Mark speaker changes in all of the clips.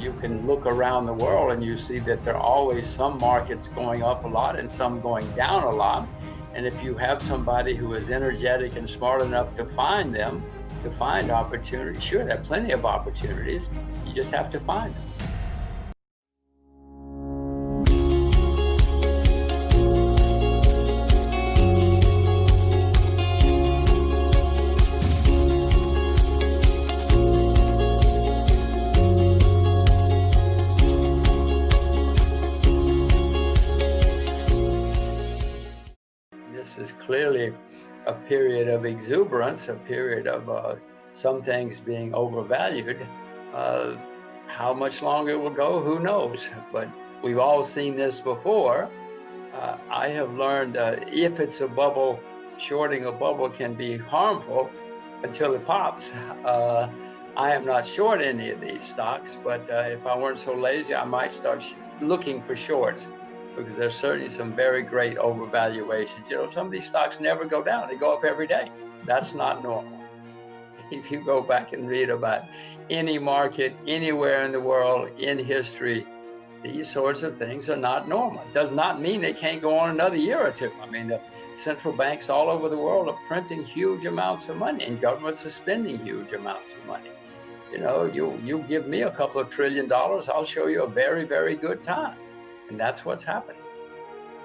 Speaker 1: you can look around the world and you see that there are always some markets going up a lot and some going down a lot. And if you have somebody who is energetic and smart enough to find them, to find opportunities, sure, there are plenty of opportunities. You just have to find them. This is clearly a period of exuberance, a period of some things being overvalued. How much longer it will go, who knows? But we've all seen this before. I have learned if it's a bubble, shorting a bubble can be harmful until it pops. I am not short any of these stocks, but if I weren't so lazy, I might start looking for shorts, because there's certainly some very great overvaluations. You know, some of these stocks never go down. They go up every day. That's not normal. If you go back and read about any market anywhere in the world, in history, these sorts of things are not normal. It does not mean they can't go on another year or two. I mean, the central banks all over the world are printing huge amounts of money, and governments are spending huge amounts of money. You know, you give me a couple of $1 trillion, I'll show you a very, very good time. And that's what's happening.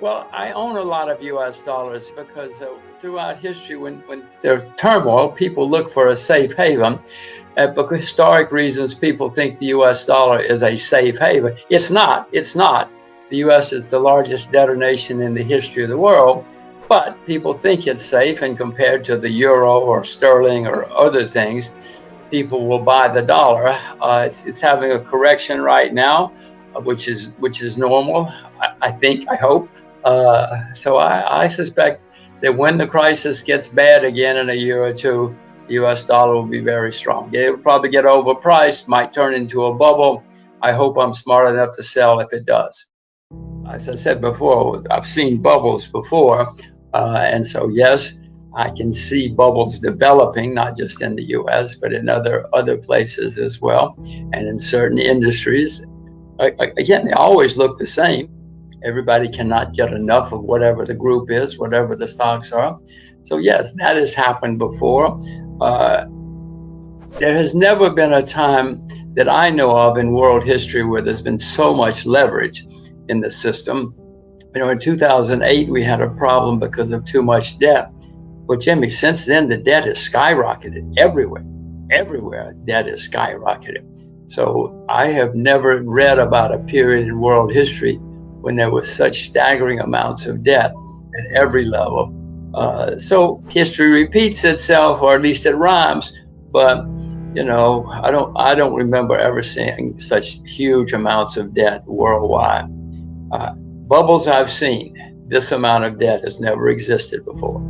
Speaker 1: Well, I own a lot of US dollars because throughout history, when there's turmoil, people look for a safe haven. For historic reasons, people think the US dollar is a safe haven. It's not. It's not. The US is the largest debtor nation in the history of the world, but people think it's safe, and compared to the euro or sterling or other things, people will buy the dollar. It's having a correction right now, which is normal, I think, I hope. So I suspect that when the crisis gets bad again in a year or two, the US dollar will be very strong. It will probably get overpriced, might turn into a bubble. I hope I'm smart enough to sell if it does. As I said before, I've seen bubbles before. And so, yes, I can see bubbles developing, not just in the US, but in other places as well, and in certain industries. Again, they always look the same. Everybody cannot get enough of whatever the group is, whatever the stocks are. So yes, that has happened before. There has never been a time that I know of in world history where there's been so much leverage in the system. You know, in 2008, we had a problem because of too much debt. But Jimmy, since then, the debt has skyrocketed everywhere. Everywhere, debt has skyrocketed. So I have never read about a period in world history when there was such staggering amounts of debt at every level. So history repeats itself, or at least it rhymes. But you know, I don't remember ever seeing such huge amounts of debt worldwide. Bubbles I've seen, this amount of debt has never existed before.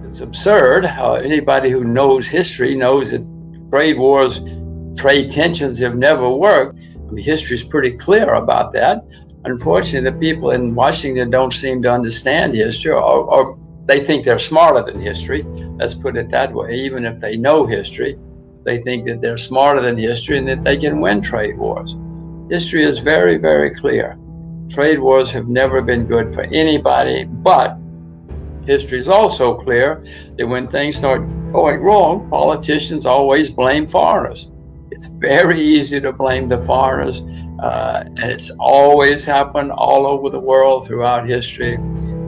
Speaker 1: It's absurd. Anybody who knows history knows that trade wars, trade tensions have never worked. I mean, history is pretty clear about that. Unfortunately, the people in Washington don't seem to understand history, or they think they're smarter than history. Let's put it that way. Even if they know history, they think that they're smarter than history and that they can win trade wars. History is very, very clear. Trade wars have never been good for anybody, but history is also clear that when things start going wrong, politicians always blame foreigners. It's very easy to blame the foreigners, and it's always happened all over the world throughout history.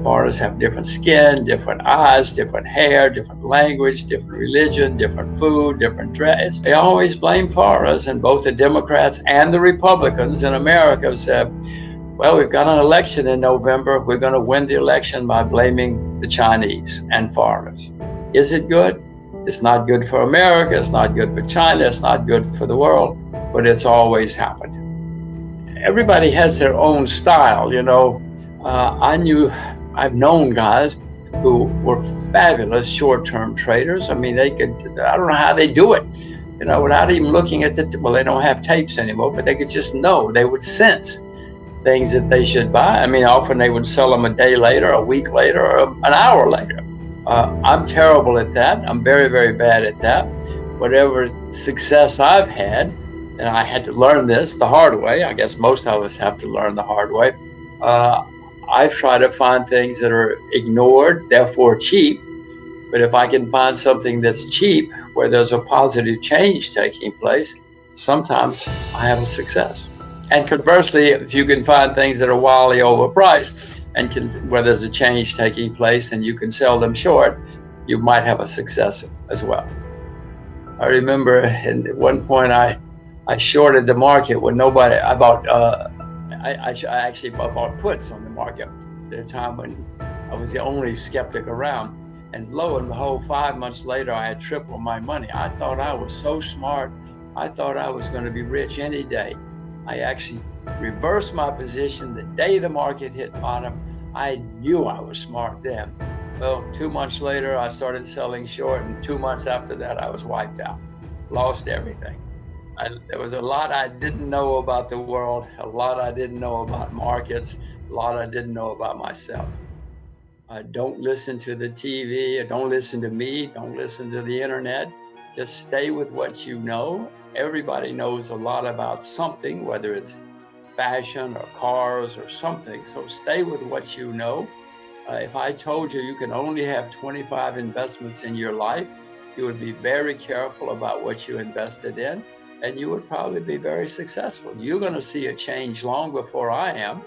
Speaker 1: Foreigners have different skin, different eyes, different hair, different language, different religion, different food, different dress. They always blame foreigners, and both the Democrats and the Republicans in America said, well, we've got an election in November. We're going to win the election by blaming the Chinese and foreigners. Is it good? It's not good for America. It's not good for China. It's not good for the world, but it's always happened. Everybody has their own style, you know. I've known guys who were fabulous short-term traders. I mean, I don't know how they do it, you know, without even looking at well, they don't have tapes anymore, but they could just know. They would sense things that they should buy. I mean, often they would sell them a day later, a week later, or an hour later. I'm terrible at that. I'm very, very bad at that. Whatever success I've had and I had to learn this the hard way. I guess most of us have to learn the hard way. I try to find things that are ignored, therefore cheap. But if I can find something that's cheap, where there's a positive change taking place, sometimes I have a success. And conversely, if you can find things that are wildly overpriced and where there's a change taking place and you can sell them short, you might have a success as well. I remember at one point I shorted the market when nobody, I actually bought puts on the market at a time when I was the only skeptic around. And lo and behold, 5 months later, I had tripled my money. I thought I was so smart. I thought I was going to be rich any day. I actually reversed my position the day the market hit bottom. I knew I was smart then. Well, 2 months later, I started selling short, and 2 months after that, I was wiped out, lost everything. There was a lot I didn't know about the world, a lot I didn't know about markets, a lot I didn't know about myself. Don't listen to the TV, don't listen to me, don't listen to the internet. Just stay with what you know. Everybody knows a lot about something, whether it's fashion or cars or something. So stay with what you know. If I told you you can only have 25 investments in your life, you would be very careful about what you invested in, and you would probably be very successful. You're going to see a change long before I am,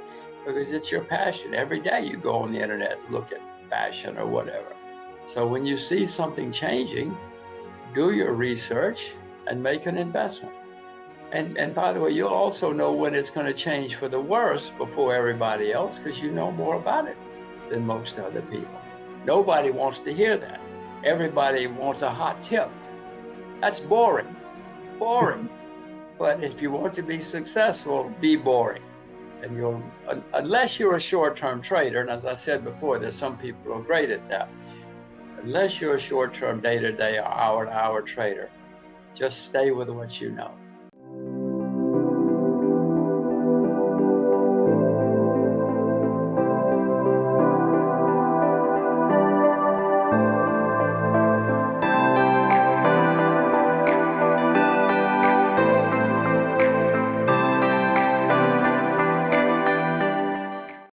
Speaker 1: because it's your passion. Every day you go on the internet, look at fashion or whatever. So when you see something changing, do your research and make an investment. And by the way, you'll also know when it's going to change for the worse before everybody else, because you know more about it than most other people. Nobody wants to hear that. Everybody wants a hot tip. That's boring. But if you want to be successful, be boring. And you'll, unless you're a short-term trader, and as I said before, there's some people who are great at that. Unless you're a short-term day-to-day or hour-to-hour trader, just stay with what you know.